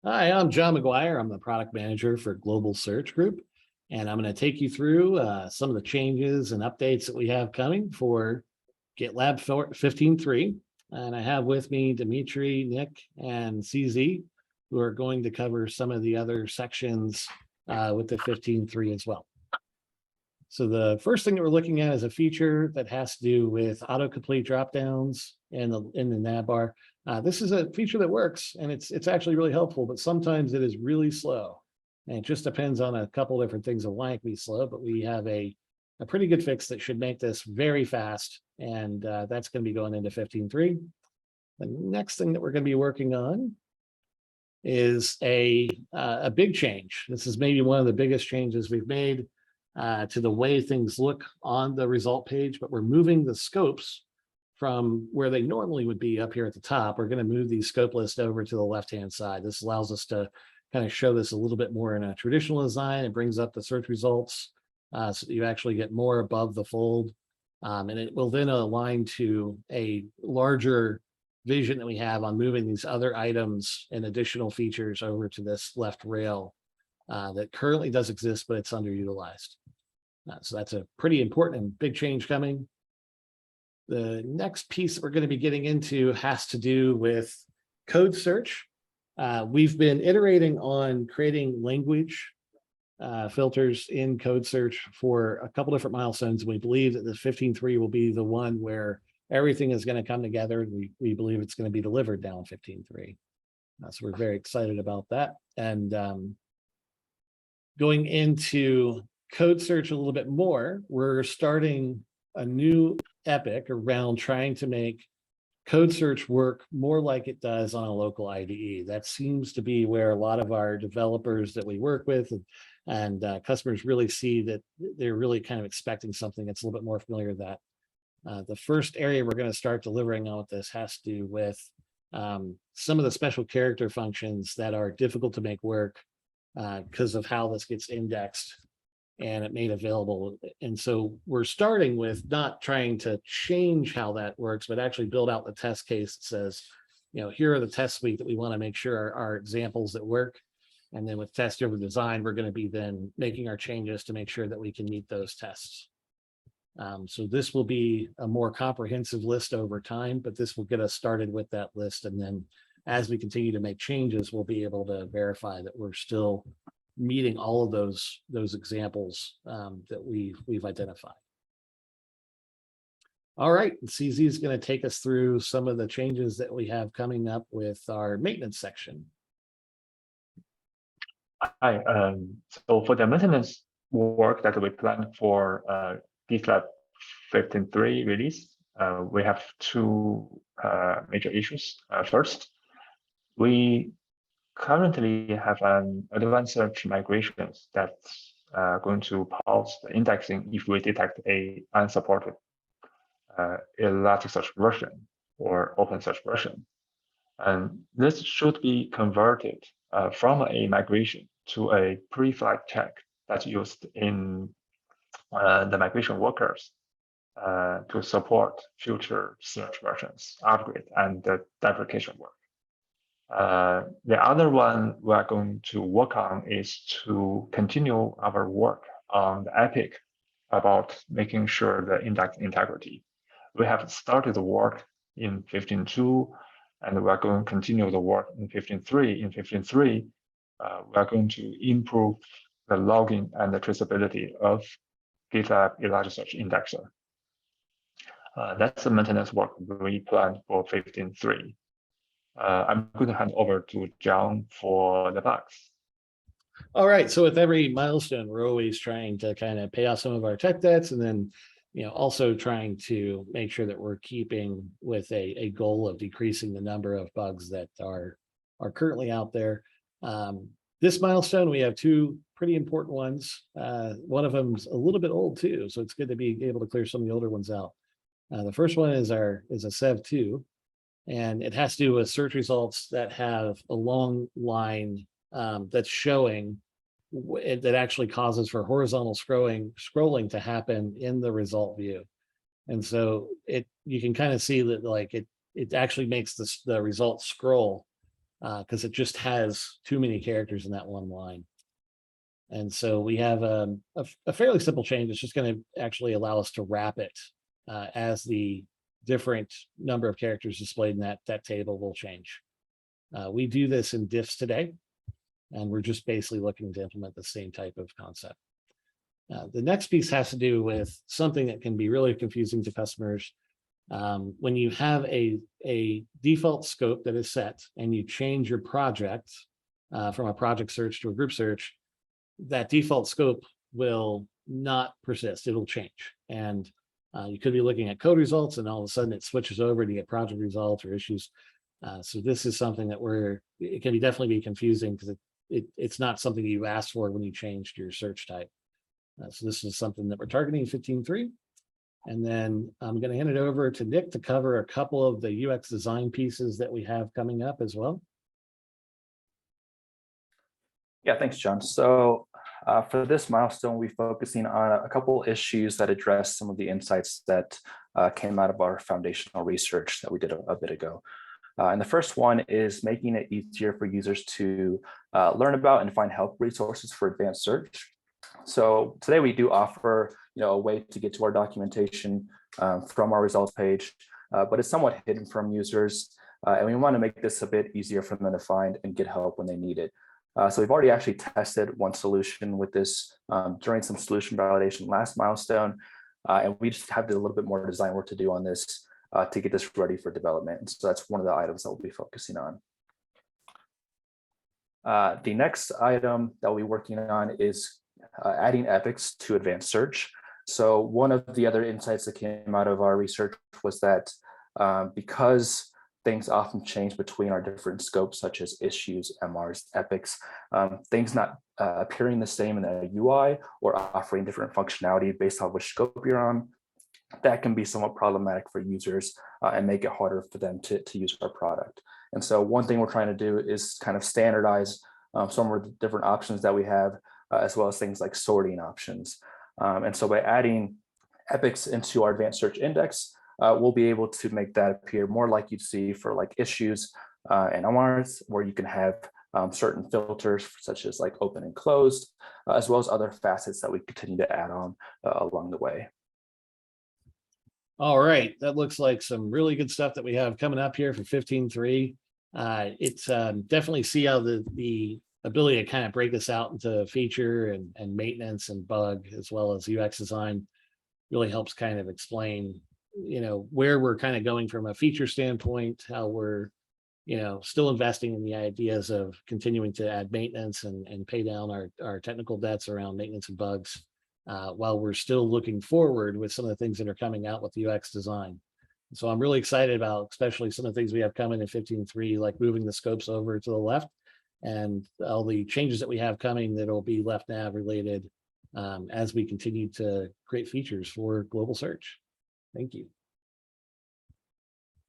Hi, I'm John McGuire. I'm the product manager for Global Search Group, and I'm going to take you through some of the changes and updates that we have coming for GitLab 15.3. And I have with me Dimitri, Nick, and CZ, who are going to cover some of the other sections with the 15.3 as well. So the first thing that we're looking at is a feature that has to do with autocomplete dropdowns in the nav bar. This is a feature that works, and it's actually really helpful, but sometimes it is really slow. And it just depends on a couple different things of why it can be slow, but we have a pretty good fix that should make this very fast, and that's going to be going into 15.3. The next thing that we're going to be working on is a big change. This is maybe one of the biggest changes we've made to the way things look on the result page, but we're moving the scopes from where they normally would be up here at the top. We're going to move these scope lists over to the left-hand side. This allows us to kind of show this a little bit more in a traditional design. It brings up the search results so that you actually get more above the fold. And it will then align to a larger vision that we have on moving these other items and additional features over to this left rail that currently does exist, but it's underutilized. So that's a pretty important and big change coming. The next piece that we're going to be getting into has to do with code search. We've been iterating on creating language filters in code search for a couple different milestones. We believe that the 15.3 will be the one where everything is going to come together, and we believe it's going to be delivered now in 15.3. So we're very excited about that. And going into code search a little bit more, we're starting a new epic around trying to make code search work more like it does on a local IDE. That seems to be where a lot of our developers that we work with and customers really see that they're really kind of expecting something that's a little bit more familiar with that. The first area we're going to start delivering on with this has to do with some of the special character functions that are difficult to make work because of how this gets indexed and it made available. And so we're starting with not trying to change how that works, but actually build out the test case that says, here are the test suite that we want to make sure are examples that work. And then with test over design, we're going to be then making our changes to make sure that we can meet those tests. So this will be a more comprehensive list over time, but this will get us started with that list. And then as we continue to make changes, we'll be able to verify that we're still meeting all of those examples that we've identified. All right, CZ is going to take us through some of the changes that we have coming up with our maintenance section. Hi, so for the maintenance work that we planned for GitLab 15.3 release, we have two major issues. First, we currently have an advanced search migration that's going to pause the indexing if we detect a unsupported Elasticsearch version or OpenSearch version. And this should be converted from a migration to a pre-flag check that's used in the migration workers to support future search versions, upgrade, and the deprecation work. The other one we're going to work on is to continue our work on the epic about making sure the index integrity. We have started the work in 15.2, and we're going to continue the work in 15.3. In 15.3, we're going to improve the logging and the traceability of GitLab Elasticsearch Indexer. That's the maintenance work we planned for 15.3. I'm going to hand over to John for the bugs. All right, so with every milestone, we're always trying to kind of pay off some of our tech debts, and then also trying to make sure that we're keeping with a goal of decreasing the number of bugs that are currently out there. This milestone, we have two pretty important ones. One of them's a little bit old too, so it's good to be able to clear some of the older ones out. The first one is a Sev2. And it has to do with search results that have a long line that's showing that actually causes for horizontal scrolling to happen in the result view. And so you can kind of see that it actually makes the results scroll because it just has too many characters in that one line. And so we have a fairly simple change. It's just going to actually allow us to wrap it as the different number of characters displayed in that table will change. We do this in diffs today, and we're just basically looking to implement the same type of concept. The next piece has to do with something that can be really confusing to customers. When you have a default scope that is set and you change your project from a project search to a group search, that default scope will not persist. It'll change. And you could be looking at code results and all of a sudden it switches over to get project results or issues. So this is something that it can definitely be confusing because it's not something you asked for when you changed your search type. So this is something that we're targeting in 15.3. And then I'm going to hand it over to Nick to cover a couple of the UX design pieces that we have coming up as well. Yeah, thanks, John. So for this milestone, we're focusing on a couple issues that address some of the insights that came out of our foundational research that we did a bit ago. And the first one is making it easier for users to learn about and find help resources for advanced search. So today we do offer a way to get to our documentation from our results page, but it's somewhat hidden from users. And we want to make this a bit easier for them to find and get help when they need it. So we've already actually tested one solution with this during some solution validation last milestone. And we just have a little bit more design work to do on this to get this ready for development. And so that's one of the items that we'll be focusing on. The next item that we'll be working on is adding epics to advanced search. So one of the other insights that came out of our research was that because things often change between our different scopes, such as issues, MRs, epics, things not appearing the same in the UI or offering different functionality based on which scope you're on, that can be somewhat problematic for users and make it harder for them to use our product. And so one thing we're trying to do is kind of standardize some of the different options that we have, as well as things like sorting options. And so by adding epics into our advanced search index, we'll be able to make that appear more like you'd see for like issues and MRs, where you can have certain filters such as like open and closed, as well as other facets that we continue to add on along the way. All right, that looks like some really good stuff that we have coming up here for 15.3. It's definitely see how the ability to kind of break this out into feature and maintenance and bug, as well as UX design, really helps kind of explain where we're kind of going from a feature standpoint, how we're still investing in the ideas of continuing to add maintenance and pay down our technical debts around maintenance and bugs, while we're still looking forward with some of the things that are coming out with UX design. So I'm really excited about especially some of the things we have coming in 15.3, like moving the scopes over to the left and all the changes that we have coming that'll be left nav related as we continue to create features for global search. Thank you.